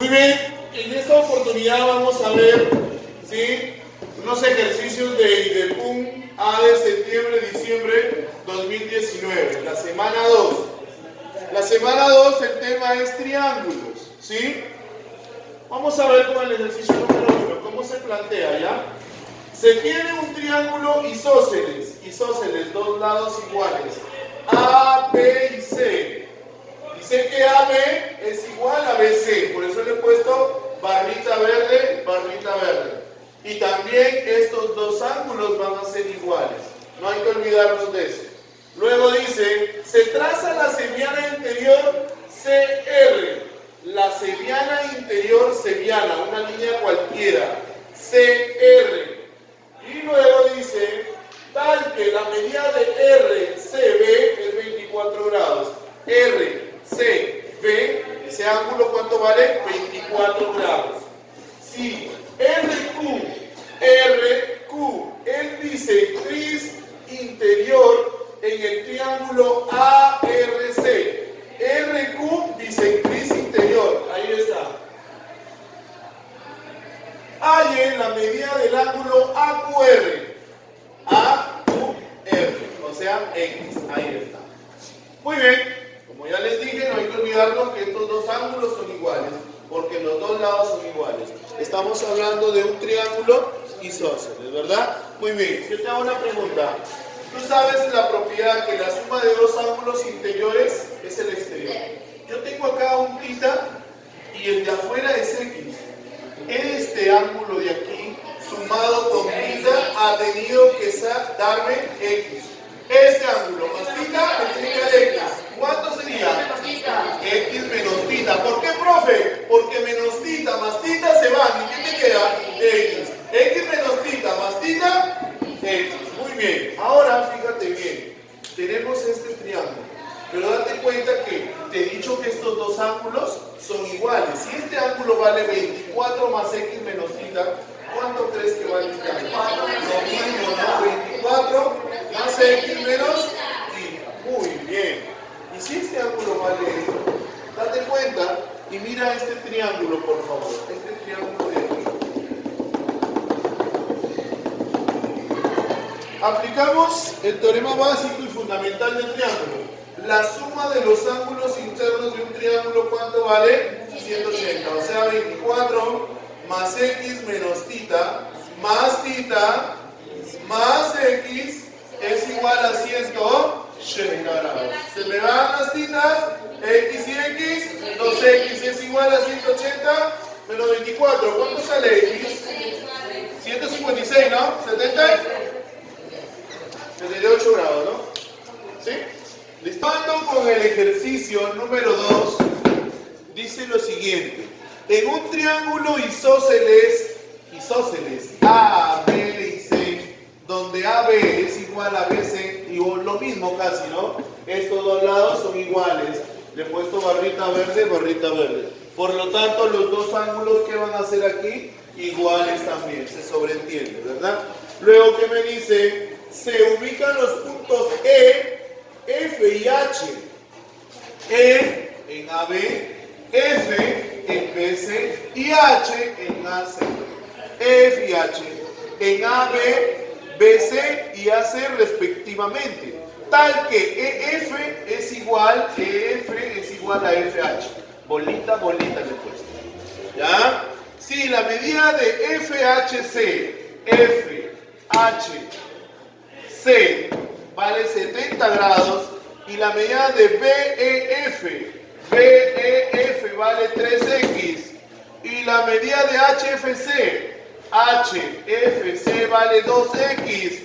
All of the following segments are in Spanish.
Muy bien, en esta oportunidad vamos a ver, ¿sí?, unos ejercicios de IDEPUM A de septiembre-diciembre 2019, la semana 2. La semana 2 el tema es triángulos, ¿sí? Vamos a ver con el ejercicio número 1, ¿cómo se plantea, ya? Se tiene un triángulo isósceles, dos lados iguales, A, B y C. Dice que AB es igual a BC, por eso le he puesto barrita verde, barrita verde. Y también estos dos ángulos van a ser iguales, no hay que olvidarnos de eso. Luego dice, se traza la sevillana interior CR, la sevillana interior sevillana, una línea cualquiera, CR. Y luego dice, tal que la medida de RCB es 24 grados, RCB, ese ángulo, ¿cuánto vale? 24 grados. Si RQ es bisectriz interior en el triángulo ARC, RQ bisectriz interior, ahí está. Hallen la medida del ángulo AQR, o sea, X, ahí está. Muy bien. Como ya les dije, no hay que olvidarnos que estos dos ángulos son iguales, porque los dos lados son iguales. Estamos hablando de un triángulo isósceles, ¿verdad? Muy bien, yo te hago una pregunta. ¿Tú sabes la propiedad que la suma de dos ángulos interiores es el exterior? Yo tengo acá un θ y el de afuera es X. Este ángulo de aquí, sumado con θ, ha tenido que darme X. Este ángulo más θ me tiene que dar X. ¿Cuánto sería? X menos θ. ¿Por qué, profe? Porque menos θ más θ se van. ¿Y qué te queda? X. X menos θ más θ, X. Muy bien. Ahora, fíjate bien. Tenemos este triángulo. Pero date cuenta que te he dicho que estos dos ángulos son iguales. Si este ángulo vale 24 más X menos θ, ¿cuánto crees que vale este ángulo? Lo mismo, ¿no? 24 más X menos θ. Muy bien. Y si este ángulo vale esto, date cuenta y mira este triángulo, por favor. Este triángulo de aquí. Aplicamos el teorema básico y fundamental del triángulo. La suma de los ángulos internos de un triángulo, ¿cuánto vale? 180. O sea, 24 más X menos θ más θ más X es igual a 180 grados. Se me van las θs, X y X, 2X es igual a 180 menos 24. ¿Cuánto sale X? 156, ¿no? 70. 78 grados, ¿no? ¿Sí? Listando con el ejercicio número 2, dice lo siguiente. En un triángulo isósceles A, B y C, donde AB es igual a BC, y lo mismo casi, ¿no? Estos dos lados son iguales. Le he puesto barrita verde, barrita verde. Por lo tanto, los dos ángulos que van a ser aquí, iguales también, se sobreentiende, ¿verdad? Luego, ¿qué me dice? Se ubican los puntos E, F y H. E en AB, F en BC y H en AC. F y H en AB, BC y AC respectivamente. Tal que EF es igual a FH. Bolita, bolita le he puesto. ¿Ya? Si la medida de FHC, FHC vale 70 grados y la medida de BEF vale 3X y la medida de HFC vale 2X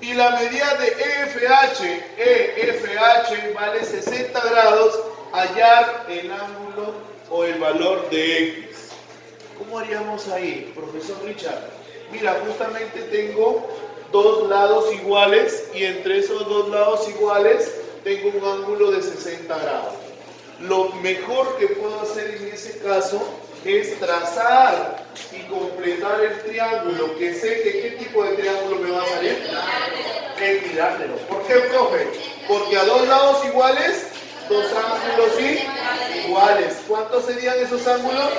y la medida de EFH vale 60 grados, hallar el ángulo o el valor de X. ¿Cómo haríamos ahí, profesor Richard? Mira, justamente tengo dos lados iguales y entre esos dos lados iguales tengo un ángulo de 60 grados. Lo mejor que puedo hacer en ese caso es trazar y completar el triángulo, que sé que qué tipo de triángulo me va a salir. Equilátero. ¿Por qué, profe? Porque a dos lados iguales dos ángulos iguales. ¿Cuántos serían esos ángulos?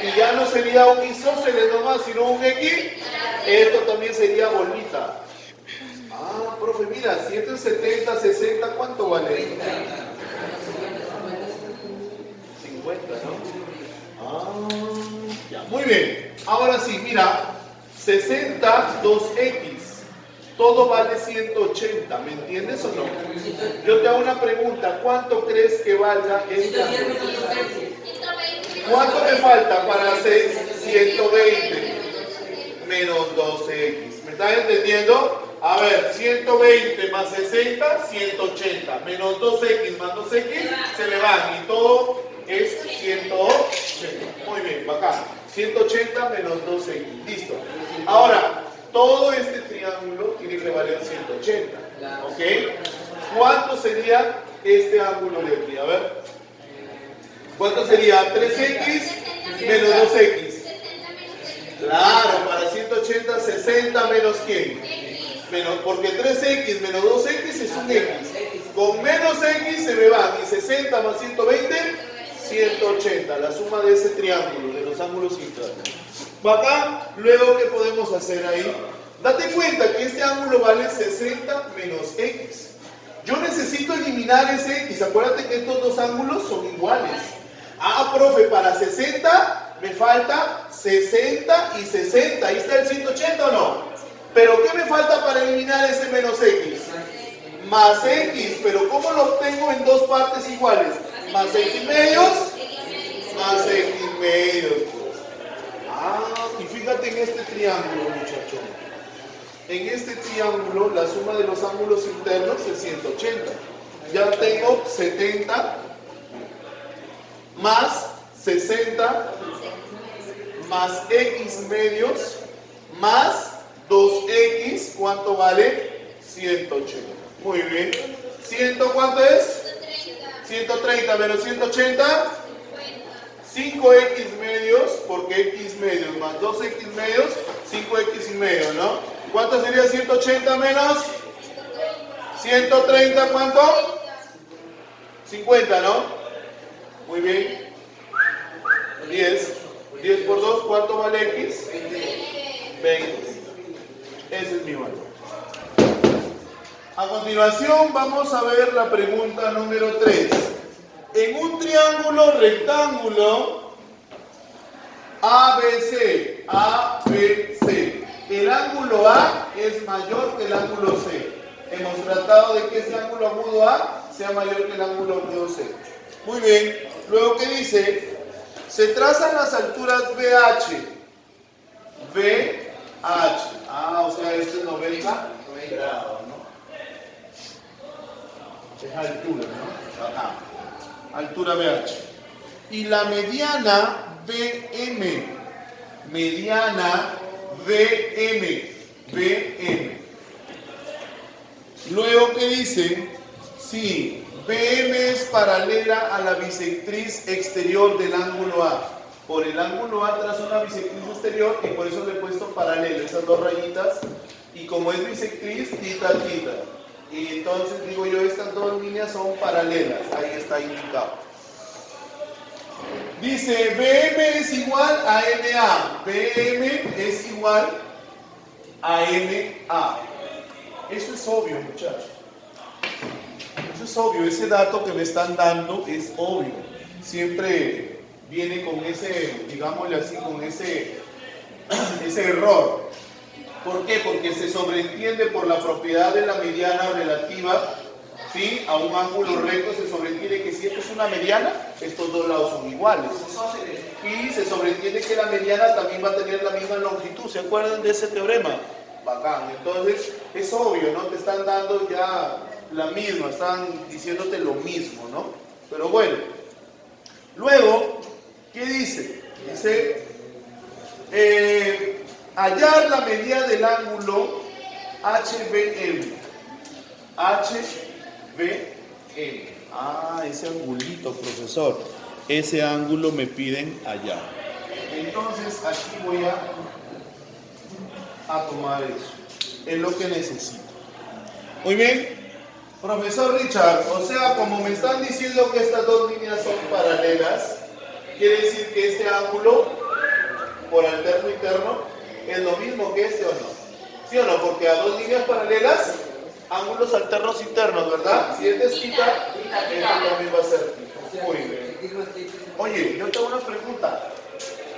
Y ya no sería un isósceles nomás, sino un X. Esto también sería bolita. Ah, profe, mira, 170, 60, ¿cuánto vale? 50, ¿no? Ah, ya, muy bien. Ahora sí, mira, 60, 2X. Todo vale 180, ¿me entiendes o no? Yo te hago una pregunta, ¿cuánto crees que valga este ángulo? ¿Cuánto me falta para hacer 120 menos 12X? ¿Me estás entendiendo? A ver, 120 más 60, 180. Menos 2X más 2X, se me van. Y todo es 180. Muy bien, bacán. 180 menos 2X. Listo. Ahora, todo este triángulo tiene que valer 180. ¿Ok? ¿Cuánto sería este ángulo de aquí? A ver. ¿Cuánto sería? 3X menos 2X. Claro, para 180, 60 menos ¿quién? Menos, porque 3X menos 2X es un X. Con menos X se me van. Y 60 más 120, 180. La suma de ese triángulo, de los ángulos internos. Bacán. Luego, ¿qué podemos hacer ahí? Date cuenta que este ángulo vale 60 menos X. Yo necesito eliminar ese X. Acuérdate que estos dos ángulos son iguales. Ah, profe, para 60 me falta 60 y 60. Ahí está el 180 o no. Pero ¿qué me falta para eliminar ese menos X? Más X. Pero ¿cómo lo obtengo en dos partes iguales? Más X medios, más X medios. Ah, y fíjate en este triángulo, muchachos. En este triángulo, la suma de los ángulos internos es 180. Ya tengo 70 más 60 más X medios más 2X, ¿cuánto vale? 180. Muy bien. ¿100 cuánto es? 130 menos 180. 5X medios, porque X medios más 2X medios, 5X y medio, ¿no? ¿Cuánto sería 180 menos? 130, ¿cuánto? 50, ¿no? Muy bien. 10. 10 por 2, ¿cuánto vale X? 20. Ese es mi valor. A continuación vamos a ver la pregunta número 3. En un triángulo rectángulo ABC, el ángulo A es mayor que el ángulo C. Hemos tratado de que este ángulo agudo A sea mayor que el ángulo agudo C. Muy bien. Luego, ¿qué dice? Se trazan las alturas BH. Ah, o sea, este es 90 grados, ¿no? Es altura, ¿no? Acá. Altura BH. Y la mediana BM. Mediana BM. Luego, ¿qué dice? Si BM es paralela a la bisectriz exterior del ángulo A. Por el ángulo A trazo una bisectriz exterior y por eso le he puesto paralelo, esas dos rayitas. Y como es bisectriz, tita. Y entonces digo yo, estas dos líneas son paralelas. Ahí está indicado. Dice, BM es igual a MA. BM es igual a MA. Eso es obvio, muchachos. Eso es obvio. Ese dato que me están dando es obvio. Siempre viene con ese, digámosle así, con ese error. ¿Por qué? Porque se sobreentiende por la propiedad de la mediana relativa, ¿sí? A un ángulo recto se sobreentiende que si esto es una mediana, estos dos lados son iguales. Y se sobreentiende que la mediana también va a tener la misma longitud. ¿Se acuerdan de ese teorema? Bacán. Entonces, es obvio, ¿no? Te están dando ya la misma, están diciéndote lo mismo, ¿no? Pero bueno. Luego, ¿qué dice? Dice, hallar la medida del ángulo HBM. HBM. Ah, ese angulito, profesor. Ese ángulo me piden hallar. Entonces, aquí voy a tomar eso. Es lo que necesito. Muy bien. Profesor Richard, o sea, como me están diciendo que estas dos líneas son paralelas, quiere decir que este ángulo por alterno interno es lo mismo que este, ¿o no? ¿Sí o no? Porque a dos líneas paralelas, ángulos alternos internos, ¿verdad? Si este es theta, este también va a ser theta. Muy bien. Oye, yo tengo una pregunta.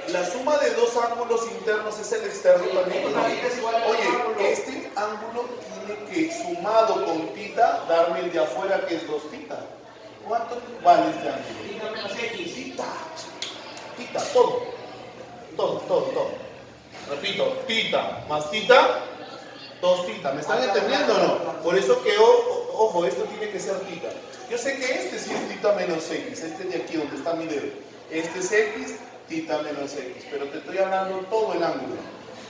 ¿La suma de dos ángulos internos es el externo también? ¿No? Oye, este ángulo tiene que, sumado con theta, darme el de afuera que es 2 theta. ¿Cuánto vale este ángulo? Theta. Theta, todo. Todo. Repito, theta más theta, 2 theta. ¿Me están entendiendo o no? Por eso que, ojo, esto tiene que ser theta. Yo sé que este sí es theta menos x, este de aquí donde está mi dedo. Este es x, theta menos x, pero te estoy hablando todo el ángulo.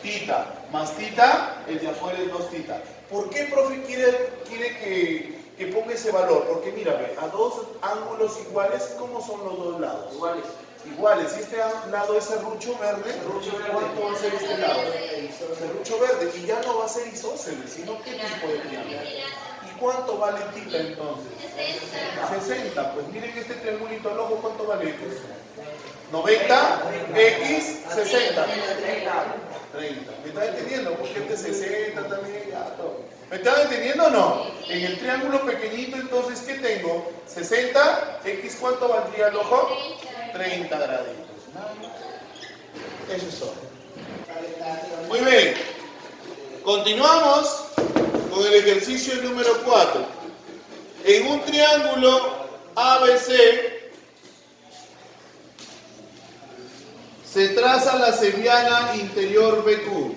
Theta más theta, el de afuera es 2 theta. ¿Por qué, profe, quiere que ponga ese valor? Porque mírame, a dos ángulos iguales, ¿cómo son los dos lados? Iguales. Si este lado es serrucho verde, ¿cuánto va a ser este lado? Serrucho verde. Y ya no va a ser isósceles, sino ¿qué tipo de triángulo? ¿Y cuánto vale theta entonces? 60. Pues miren este triangulito al ojo, ¿cuánto vale x? 90, x, 60. 30. ¿Me están entendiendo? Porque este 60 también, ya todo. ¿Me están entendiendo o no? En el triángulo pequeñito, entonces, ¿qué tengo? 60, x, ¿cuánto valdría el ojo? 30 graditos. Eso es todo. Muy bien. Continuamos con el ejercicio número 4. En un triángulo ABC se traza la seriana interior BQ.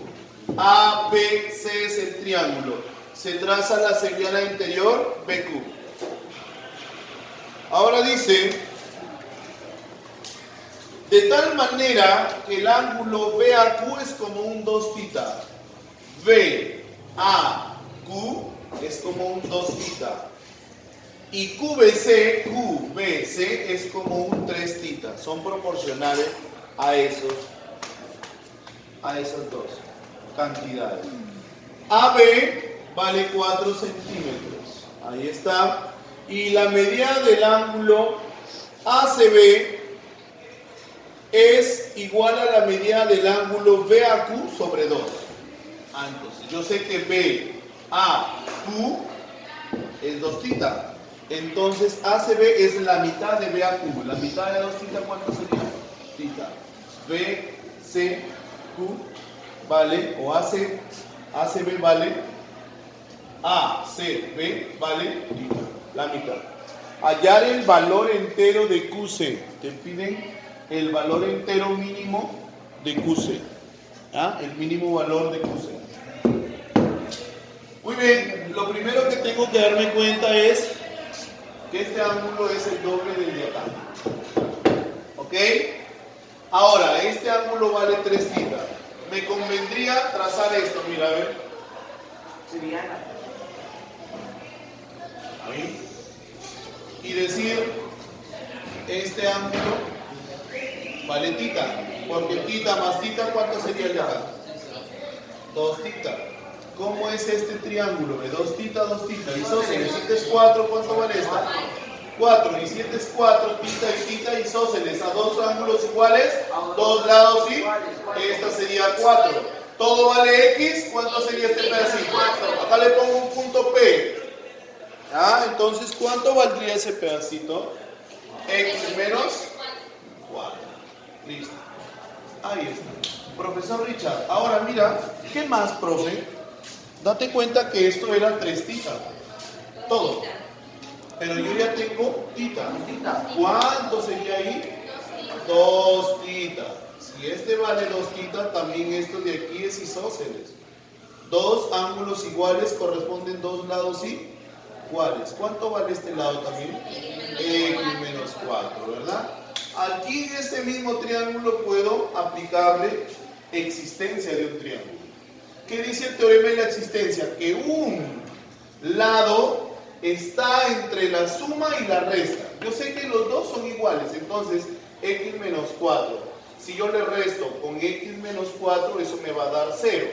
ABC es el triángulo. Se traza la seriana interior BQ. Ahora dice, de tal manera que el ángulo BAQ es como un 2 theta. BAQ es como un 2 theta. Y QBC es como un 3 theta. Son proporcionales a esas dos cantidades. AB vale 4 centímetros. Ahí está. Y la medida del ángulo ACB es igual a la medida del ángulo BAQ sobre 2. Entonces, yo sé que BAQ es 2 theta. Entonces, ACB es la mitad de BAQ. La mitad de 2 theta, ¿cuánto sería? Theta. BCQ vale, o ACB vale, ACB vale theta, la mitad. Hallar el valor entero de QC. Te piden el valor entero mínimo de QC. El mínimo valor de QC. Muy bien, lo primero que tengo que darme cuenta es que este ángulo es el doble del de acá. ¿Ok? Ahora, este ángulo vale 3 theta. Me convendría trazar esto, mira, a ver. Ahí. Y decir, este ángulo vale theta. Porque theta más theta, ¿cuánto sería el de acá? 2 theta. ¿Cómo es este triángulo? De 2 theta, 2 theta. Isósceles, si este es 4, ¿cuánto vale esta? 4. Y 7 es 4, theta y theta isósceles. A dos ángulos iguales, dos lados y esta sería 4. Todo vale x, ¿cuánto sería este pedacito? Acá le pongo un punto P. Entonces, ¿cuánto valdría ese pedacito? X menos 4. Listo. Ahí está. Profesor Richard, ahora mira, ¿qué más, profe? Date cuenta que esto era 3 theta. Todo. Pero yo ya tengo theta. ¿Cuánto sería ahí? 2 theta. Si este vale 2 theta, también esto de aquí es isósceles. Dos ángulos iguales corresponden dos lados iguales. ¿Cuánto vale este lado también? X menos 4, ¿verdad? Aquí en este mismo triángulo puedo aplicarle existencia de un triángulo. ¿Qué dice el teorema de la existencia? Que un lado está entre la suma y la resta. Yo sé que los dos son iguales, entonces x menos 4. Si yo le resto con x menos 4, eso me va a dar 0.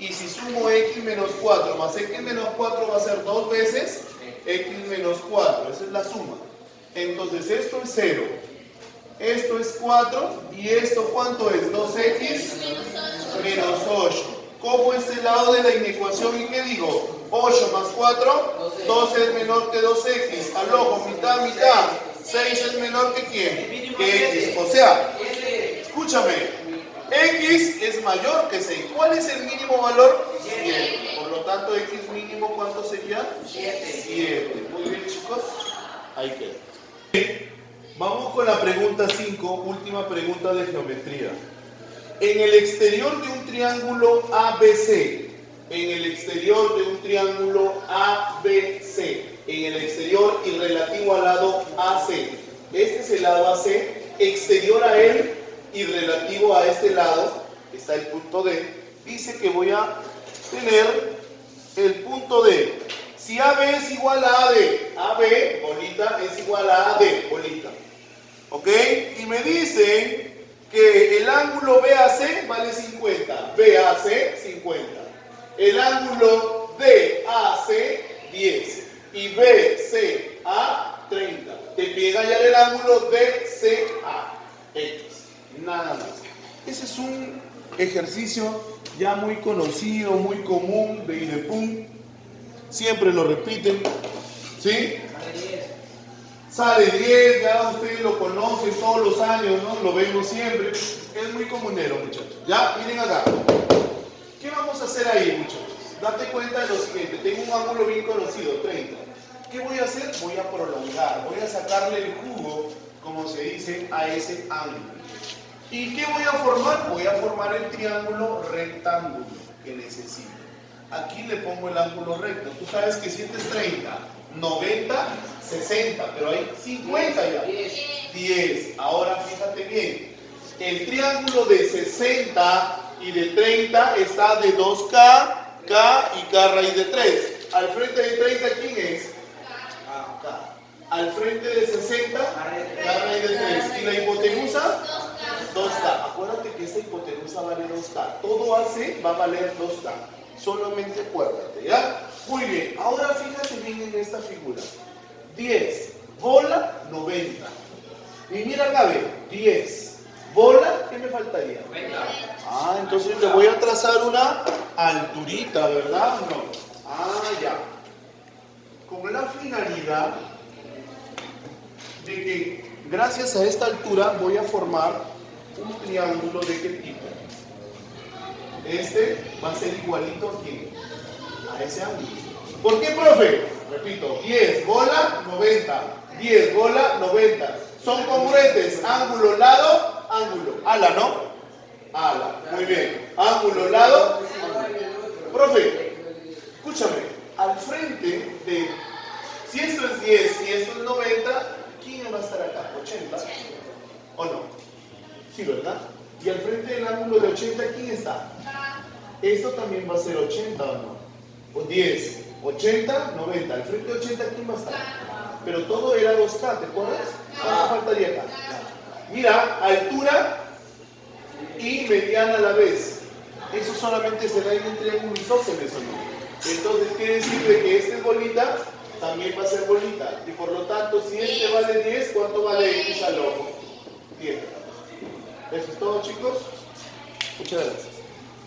Y si sumo x menos 4 más x menos 4 va a ser 2 veces x menos 4, esa es la suma. Entonces esto es 0, esto es 4 y esto ¿cuánto es? 2x menos 8. Cojo este lado de la inecuación y ¿qué digo? 8 más 4, 12 es menor que 2x. Al ojo, mitad, mitad. 6 es menor que ¿quién? Que x. O sea, escúchame, x es mayor que 6. ¿Cuál es el mínimo valor? 7. Por lo tanto, x mínimo, ¿cuánto sería? 7. Muy bien, chicos. Ahí queda. Vamos con la pregunta 5, última pregunta de geometría. En el exterior de un triángulo ABC, en el exterior de un triángulo ABC, en el exterior y relativo al lado AC, este es el lado AC, exterior a él y relativo a este lado, está el punto D, dice que voy a tener el punto D. Si AB es igual a AD, AB, bolita, es igual a AD, bolita. ¿Ok? Y me dicen que el ángulo BAC vale 50, BAC 50. El ángulo DAC 10 y BCA 30. Te piden hallar el ángulo DCA X. Nada más. Ese es un ejercicio ya muy conocido, muy común de IDEPUM. Siempre lo repiten. ¿Sí? Sale 10, ya ustedes lo conocen todos los años, ¿no? Lo vemos siempre. Es muy comunero, muchachos. Ya, miren acá. ¿Qué vamos a hacer ahí, muchachos? Date cuenta de lo siguiente. Tengo un ángulo bien conocido, 30. ¿Qué voy a hacer? Voy a prolongar. Voy a sacarle el jugo, como se dice, a ese ángulo. ¿Y qué voy a formar? Voy a formar el triángulo rectángulo que necesito. Aquí le pongo el ángulo recto. Tú sabes que si este es 30, 90, 60, pero hay 50 ya. 10. Ahora fíjate bien. El triángulo de 60 y de 30 está de 2K, K y K raíz de 3. Al frente de 30, ¿quién es? K. Al frente de 60, K raíz de 3. ¿Y la hipotenusa? 2K. Acuérdate que esta hipotenusa vale 2K. Todo AC va a valer 2K. Solamente acuérdate, ¿ya? Muy bien. Ahora fíjate bien en esta figura. 10, bola, 90. Y mira acá, ve, 10, bola, ¿qué me faltaría? 90. Ah, entonces le voy a trazar una alturita, ¿verdad? No. Ah, ya. Con la finalidad de que gracias a esta altura voy a formar un triángulo de qué tipo. Este va a ser igualito aquí, a ese ángulo. ¿Por qué, profe? Repito, 10, bola, 90. 10, bola, 90. Son congruentes. Ángulo, lado, ángulo. Ala, ¿no? Ala. Muy bien. Ángulo, lado, ángulo. Profe, escúchame. Al frente de... Si esto es 10 y esto es 90, ¿quién va a estar acá? ¿80? ¿O no? Sí, ¿verdad? Y al frente del ángulo de 80, ¿quién está? Esto también va a ser 80, ¿o no? O 10. 80, 90. Al frente de 80, ¿quién va a estar? Pero todo era 2K, ¿te acuerdas? ¿Cuánto faltaría acá? Mira, altura y mediana a la vez. Eso solamente se da en un triángulo isósceles, ¿o no? Entonces quiere decir de que este es bolita, también va a ser bolita. Y por lo tanto, si este vale 10, ¿cuánto vale X al ojo? 10. Eso es todo, chicos. Muchas gracias.